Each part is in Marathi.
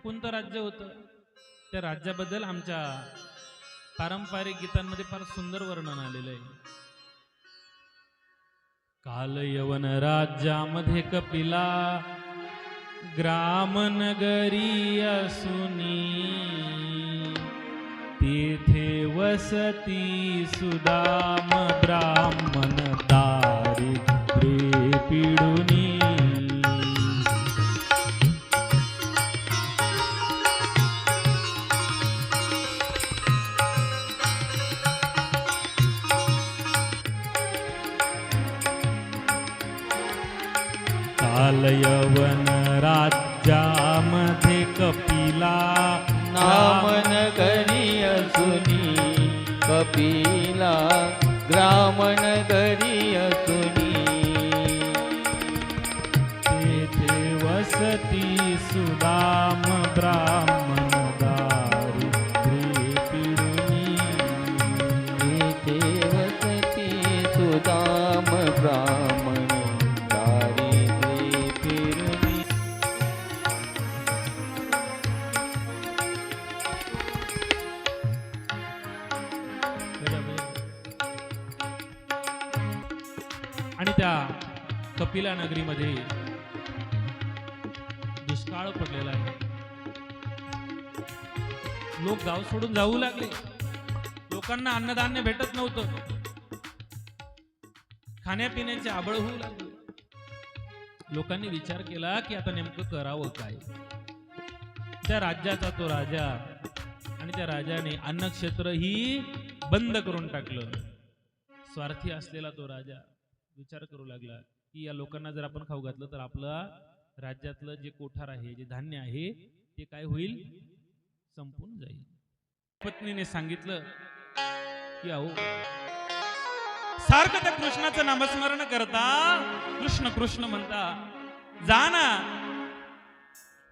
कोणतं राज्य होतं? त्या राज्याबद्दल आमच्या पारंपरिक गीतांमध्ये फार सुंदर वर्णन आलेलं आहे. काल यवन राज्यामध्ये कपिला ग्राम नगरी असुनी, तेथे वसती सुदाम ब्राह्मण दारिद्र्ये पिडुनी. काल यवन राज्यामध्ये कपिला ग्रामनगरी असुनी, कपिला ग्रामनगरी असुनी, तेथे वसती सुदाम ब्राह्मण दारिद्र्ये पिडुनी. तेथे वसती सुदाम ब्राह्मण दारिद्र्ये पिडुनी. आणि त्या कपिला नगरीमध्ये दुष्काळ पडलेला आहे. लोक गाव सोडून जाऊ लागले. लोकांना अन्नधान्य भेटत नव्हतं. खाण्यापिण्याचे आबळ होऊ लागले. लोकांनी विचार केला की आता नेमकं करावं काय. त्या राज्याचा तो राजा आणि त्या राजाने अन्नक्षेत्रही बंद करून टाकलं. स्वार्थी असलेला तो राजा विचार करू लागला की या लोकांना जर आपण खाऊ घातलं तर आपला राज्यातलं जे कोठार आहे, जे धान्य आहे, ते काय होईल, संपून जाईल. पत्नीने सांगितलं की अहो, सारखं त्या कृष्णाचं नामस्मरण करता, कृष्ण कृष्ण म्हणता, जा ना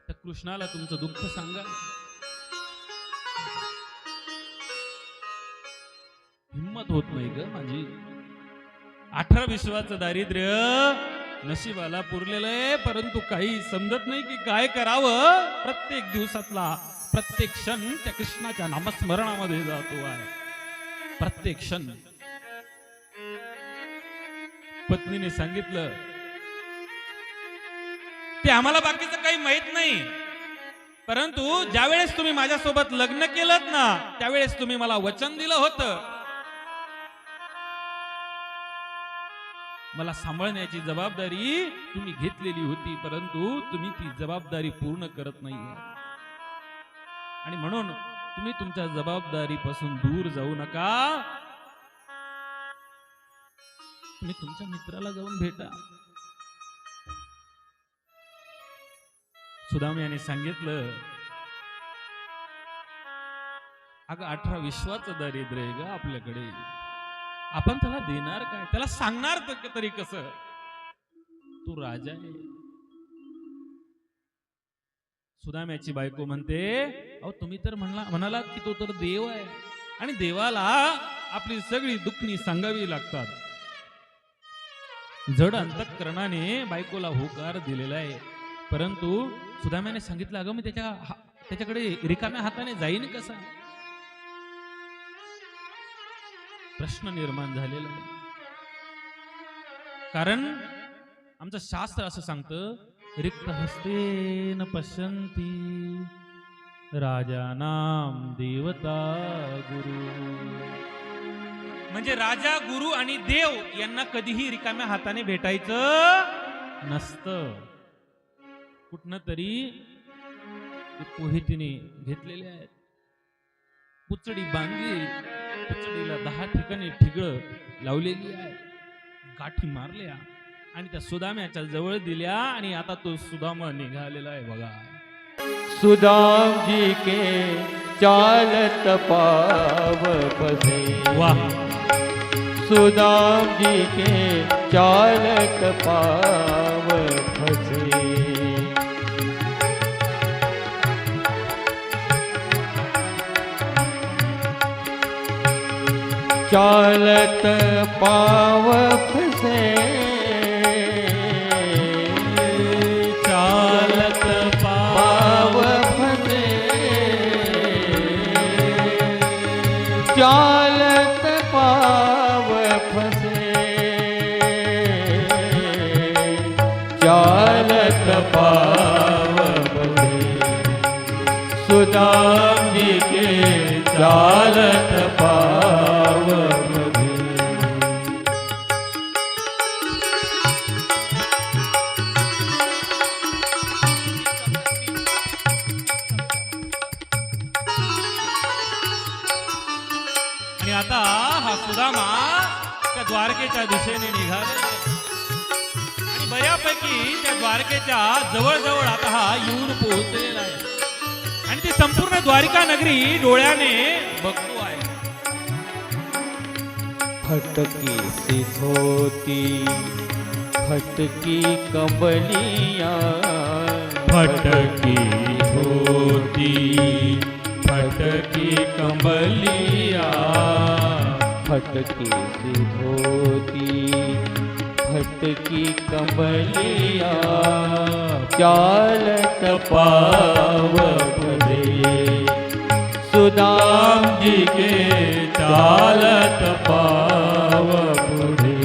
त्या कृष्णाला तुमचं दुःख सांगा. हिम्मत होत नाही ग माझी. 18 विश्वाचं दारिद्र्य नशिबाला पुरलेलं आहे, परंतु काही समजत नाही की काय करावं. प्रत्येक दिवसातला प्रत्येक क्षण त्या कृष्णाच्या नामस्मरणामध्ये जातो आहे. प्रत्येक क्षण. पत्नीने सांगितलं ते आम्हाला बाकीचं काही माहित नाही, परंतु ज्यावेळेस तुम्ही माझ्यासोबत लग्न केलं ना, त्यावेळेस तुम्ही मला वचन दिलं होतं, मला सांभाळण्याची जबाबदारी तुम्ही घेतलेली होती, परंतु तुम्ही ती जबाबदारी पूर्ण करत नाही. आणि म्हणून तुम्ही तुमच्या जबाबदारीपासून दूर जाऊ नका. तुम्ही तुमच्या मित्राला जाऊन भेटा. सुदाम याने सांगितलं, अगं 18 विश्वाचं दारिद्र्य आहे ग आपल्याकडे. आपण त्याला देणार काय, त्याला सांगणार तरी कसं. तू राजा आहे. सुदाम्याची बायको म्हणते, अहो तुम्ही तर म्हणालात की तो तर देव आहे आणि देवाला आपली सगळी दुखणी सांगावी लागतात. जड अंतःकरणाने बायकोला होकार दिलेला आहे, परंतु सुदाम्याने सांगितलं, अगं मी त्याच्याकडे रिकाम्या हाताने जाईन कसा. प्रश्न निर्माण झालेला आहे. कारण आमचं शास्त्र असं सांगतं, रिक्त हस्ते न पश्यन्ति राजानाम देवता गुरु. म्हणजे राजा, गुरु आणि देव यांना कधीही रिकाम्या हाताने भेटायचं नसतं. कुठनं तरी पोहेतीने घेतलेले आहेत. पुचडी बांधली, पुचडीला 10 ठिकाणी ठिगळ लावलेली आहे, गाठी मारल्या आणि त्या सुदाम्याच्या जवळ दिल्या. आणि आता तो सुदामा निघालेला आहे बघा. सुदाम जी के चालत पाव फसे. वाह. सुदाम जी के चालत पाव फसे. चालत पाव फसे. चालत पाव पाव फसे. चालत पाव फसे चालत पाव फसे सुदाम जी के चालत पाव फसे आणि आता हा सुदामा त्या द्वारकेच्या दिशेने निघाला आणि बऱ्यापैकी त्या द्वारकेच्या जवळ आता हा येऊन पोहोचलेला आहे आणि ती संपूर्ण द्वारिका नगरी डोळ्याने बघतो आहे. फटकी सी धोती फटकी कंबलिया फटकी धोती फटकी कंबलिया फटकी सी धोती फटकी कंबलिया चालत पाव फसे सुदाम जी के चालत पाव फसे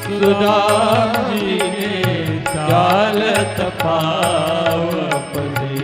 सुदाम जी के चालत पाव फसे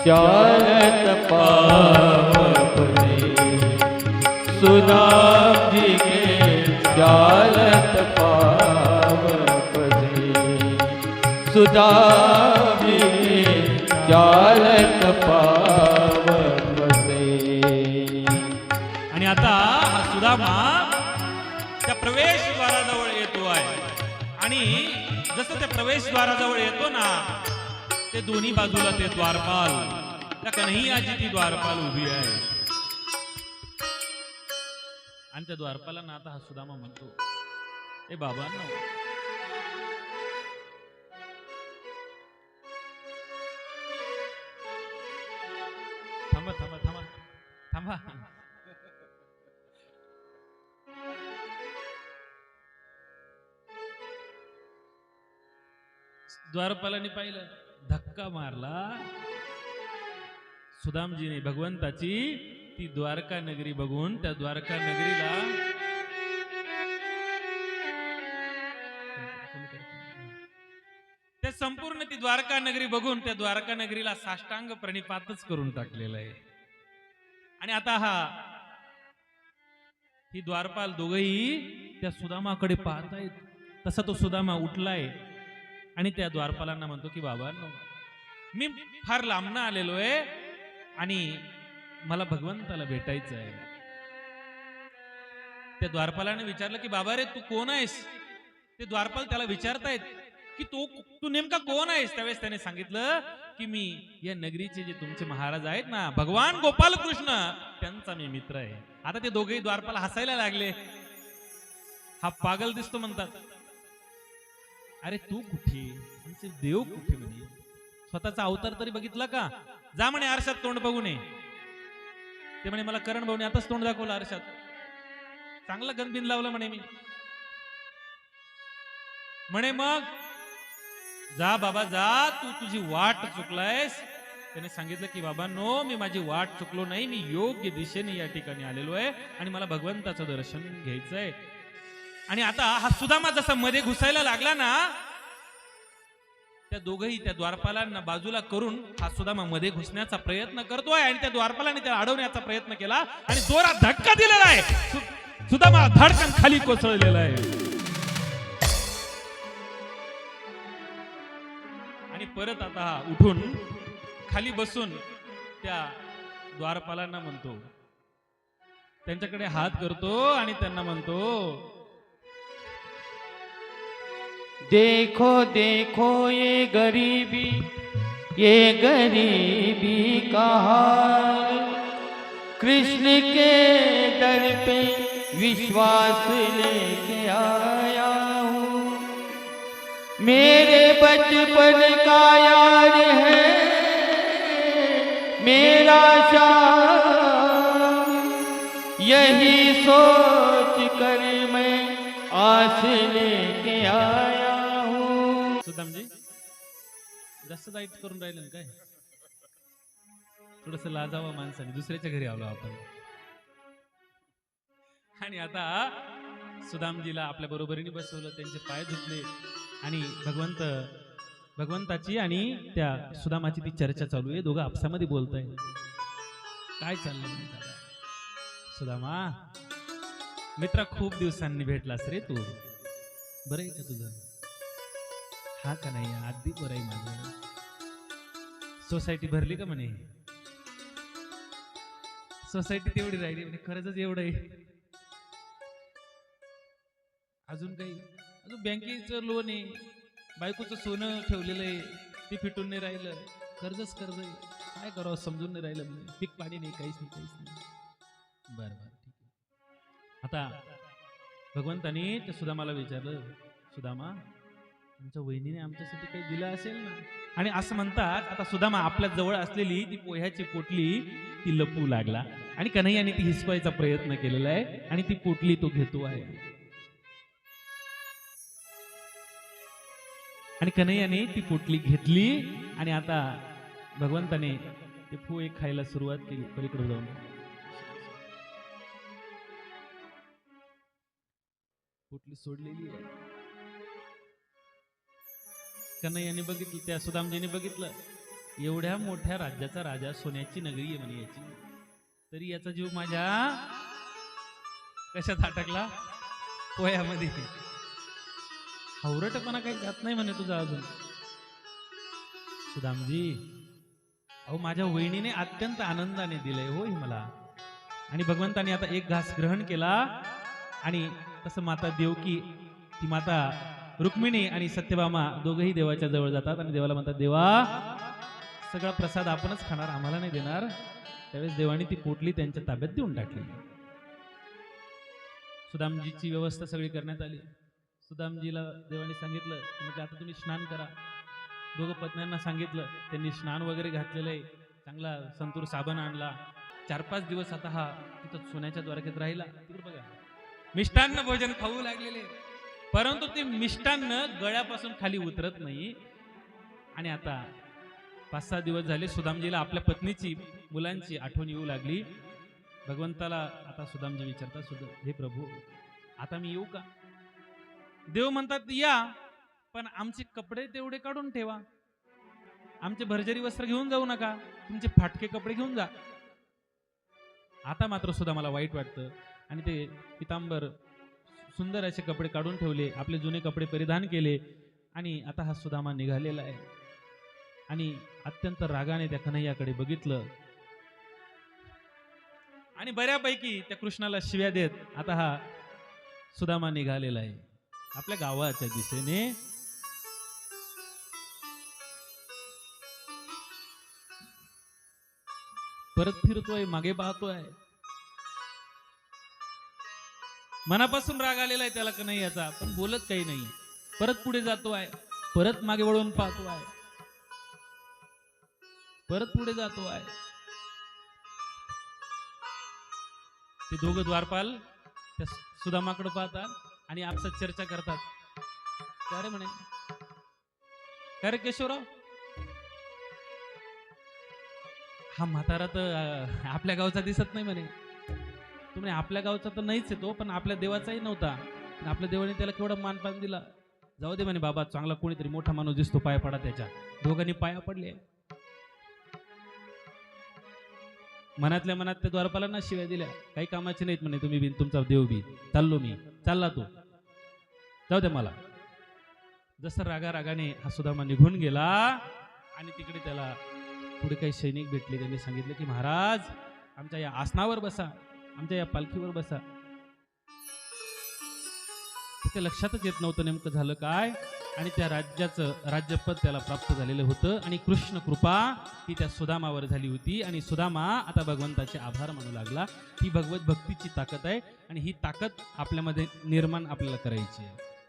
चालत पाव फसे सुदाम जी के चालत पाव फसे सुदाम जी के चालत पाव फसे. आणि आता हा सुदामा त्या प्रवेशद्वाराजवळ येतो आहे आणि जसं त्या प्रवेशद्वाराजवळ येतो ना ते दोन्ही बाजूला ते द्वारपाल त्या कन्हैयाची ती द्वारपाल उभी आहे आणि त्या द्वारपालांना आता हा सुदामा म्हणतो ए बाबांनो थांबा थांबा थांबा थांबा द्वारपालाने पाहिलं धक्का मारला सुदामजीने भगवंताची ती द्वारका नगरी बघून त्या द्वारका नगरीला त्या संपूर्ण ती द्वारका नगरी बघून त्या द्वारका नगरीला साष्टांग प्रणिपातच करून टाकलेलं आहे. आणि आता ही द्वारपाल दोघही त्या सुदामाकडे पाहतायत तसा तो सुदामा उठलाय आणि त्या द्वारपालांना म्हणतो की बाबांनो मी फार लांबनं आलेलो आहे आणि मला भगवंताला भेटायचं आहे. त्या द्वारपालाने विचारलं की बाबा रे तू कोण आहेस. ते द्वारपाल त्याला विचारतायत की तू नेमका कोण आहेस. त्यावेळेस त्याने सांगितलं की मी या नगरीचे जे तुमचे महाराज आहेत ना भगवान गोपाल कृष्ण त्यांचा मी मित्र आहे. आता ते दोघेही द्वारपाल हसायला लागले. हा पागल दिसतो म्हणतात. अरे तू कुठे आमचे देव कुठे म्हणे स्वतःचा अवतार तरी बघितला का. जा म्हणे आरशात तोंड बघू नये. ते म्हणे मला करण भाऊने आताच तोंड दाखवलं आरशात चांगलं गणबिन लावलं म्हणे मी म्हणे मग जा बाबा जा तू तुझी वाट चुकलायस. त्याने सांगितलं की बाबा नो मी माझी वाट चुकलो नाही मी योग्य दिशेने या ठिकाणी आलेलो आहे आणि मला भगवंताचं दर्शन घ्यायचंय. आणि आता हा सुदामा जसा मध्ये घुसायला लागला ना त्या दोघही त्या द्वारपालांना बाजूला करून हा सुदामा मध्ये घुसण्याचा प्रयत्न करतोय आणि त्या द्वारपालाने त्याला अडवण्याचा प्रयत्न केला आणि जोरात धक्का दिलेला आहे. सुदामा धडकन खाली कोसळलेला आहे आणि परत आता हा उठून खाली बसून त्या द्वारपालांना म्हणतो त्यांच्याकडे हात करतो आणि त्यांना म्हणतो देखो देखो ये गरीबी का हाल, कृष्ण के दर पे विश्वास लेके आया हूँ। मेरे बचपन का यार है मेरा श्याम, यही सोच कर मैं आस लेके आया हूँ। सुदामजी जास्त दाईट करून राहिलं ना काय? थोडस लाजावं माणसाने, दुसऱ्याच्या घरी आलो आपण. आणि आता सुदामजीला आपल्या बरोबरीने बसवलं, त्यांचे पाय धुतले आणि भगवंताची आणि त्या सुदामाची ती चर्चा चालू आहे. दोघं आपसामध्ये बोलताय. काय चाललंय म्हणून दादा? सुदामा मित्रा, खूप दिवसांनी भेटलास रे तू. बरं आहे का तुझं? हा का नाही? अगदी बरं आहे माझं. सोसायटी भरली का म्हणे? सोसायटी तेवढी राहिली म्हणजे खरंच एवढं आहे. अजून काही? अजून बँकेचं लोन आहे, बायकोचं सोनं ठेवलेलं आहे, ते फिटून नाही राहिलं, कर्जच कर्ज आहे. काय करावं समजून नाही राहिलं. म्हणजे पीक पाणी नाही, काहीच नाही. बरं ठीक आहे. आता भगवंतानी त्या सुदामाला विचारलं, सुदामा आमच्या वहिनीने आमच्यासाठी काही दिलं असेल ना? आणि असं म्हणतात आता सुदामा आपल्या जवळ असलेली ती पोह्याची पोटली ती लपवू लागला आणि कन्हैयाने ती हिसकायचा प्रयत्न केलेला आहे आणि ती पोटली तो घेतो आहे. आणि कन्हैयाने ती पोटली घेतली आणि आता भगवंताने ते पोहे खायला सुरुवात केली. पलीकडे जाऊन पोटली सोडलेली आहे. कन्हैयाने बघितलं, त्या सुदामजीने बघितलं, एवढ्या मोठ्या राज्याचा राजा, सोन्याची नगरी आहे म्हणे याची, तरी याचा जीव माझ्या कशात अटकला? पोह्यामध्ये. हावरटपणा काही जात नाही म्हणे तुझा अजून. सुदामजी, अहो माझ्या वहिनीने अत्यंत आनंदाने दिलंय हो हे मला. आणि भगवंताने आता एक घास ग्रहण केला आणि तसं माता देवकी, ती माता रुक्मिणी आणि सत्यभामा दोघंही देवाच्या जवळ जातात आणि देवाला म्हणतात, देवा सगळा प्रसाद आपणच खाणार, आम्हाला नाही देणार. त्यावेळेस देवाने ती पोटली त्यांच्या ताब्यात देऊन टाकली. सुदामजीची व्यवस्था सगळी करण्यात आली. सुदामजीला देवाने सांगितलं, म्हणजे आता तुम्ही स्नान करा. दोघं पत्न्यांना सांगितलं, त्यांनी स्नान वगैरे घातलेलं आहे, चांगला संतूर साबण आणला. 4-5 दिवस आता हा तिथं सोन्याच्या द्वारकेत राहिला. तिकडे बघा, मिष्टान्न भोजन खाऊ लागलेले, परंतु ते मिष्टान्न गळ्यापासून खाली उतरत नाही. आणि आता 5-6 दिवस झाले सुदामजीला आपल्या पत्नीची, मुलांची आठवण येऊ लागली. भगवंताला आता सुदामजी विचारतात, हे प्रभू आता मी येऊ का? देव म्हणतात, या, पण आमचे कपडे तेवढे काढून ठेवा. आमचे भरजरी वस्त्र घेऊन जाऊ नका, तुमचे फाटके कपडे घेऊन जा. आता मात्र सुदामाला वाईट वाटतं आणि ते पितांबर सुंदर असे कपडे काढून ठेवले, आपले जुने कपडे परिधान केले आणि आता हा सुदामा निघालेला आहे. आणि अत्यंत रागाने त्या कन्हैयाकडे बघितलं आणि बऱ्यापैकी त्या कृष्णाला शिव्या देत आता हा सुदामा निघालेला आहे आपल्या गावाच्या दिशेने. परत फिरतोय, मागे पाहतोय. मनापासून राग आलेला आहे त्याला कन्हैयाचा, पण बोलत काही नाही. परत पुढे जातो आहे, परत मागे वळून पाहतो आहे, परत पुढे जातो आहे. ते दोघं द्वारपाल त्या सुदामाकडे पाहतात आणि आपसात चर्चा करतात. काय रे म्हणे, काय रे केशवराव, हा म्हातारा तर आपल्या गावचा दिसत नाही म्हणे. तुम्ही आपल्या गावचा तर नाहीच येतो, पण आपल्या देवाचाही नव्हता. आपल्या देवाने त्याला केवढा मानपान दिला. जाऊ दे म्हणे बाबा, चांगला कोणीतरी मोठा माणूस दिसतो, पाया पडा त्याच्या. दोघांनी पाया पडले. मनातल्या मनात त्या द्वारपालांना शिव्या दिल्या, काही कामाचे नाहीत म्हणे तुम्ही बिन, तुमचा देव बी. चाललो मी, चालला तो, जाऊ दे मला. जसं रागाने हा सुदामा निघून गेला आणि तिकडे त्याला पुढे काही सैनिक भेटले. त्यांनी सांगितलं की महाराज, आमच्या या आसनावर बसा, आमच्या या पालखीवर बसा. तिथे लक्षातच येत नव्हतं नेमकं झालं काय. आणि त्या राज्याचं राज्यपद त्याला प्राप्त झालेलं होतं आणि कृष्ण कृपा ही त्या सुदामावर झाली होती आणि सुदामा आता भगवंताचे आभार मानू लागला. ही भगवत भक्तीची ताकद आहे आणि ही ताकद आपल्यामध्ये निर्माण आपल्याला करायची आहे.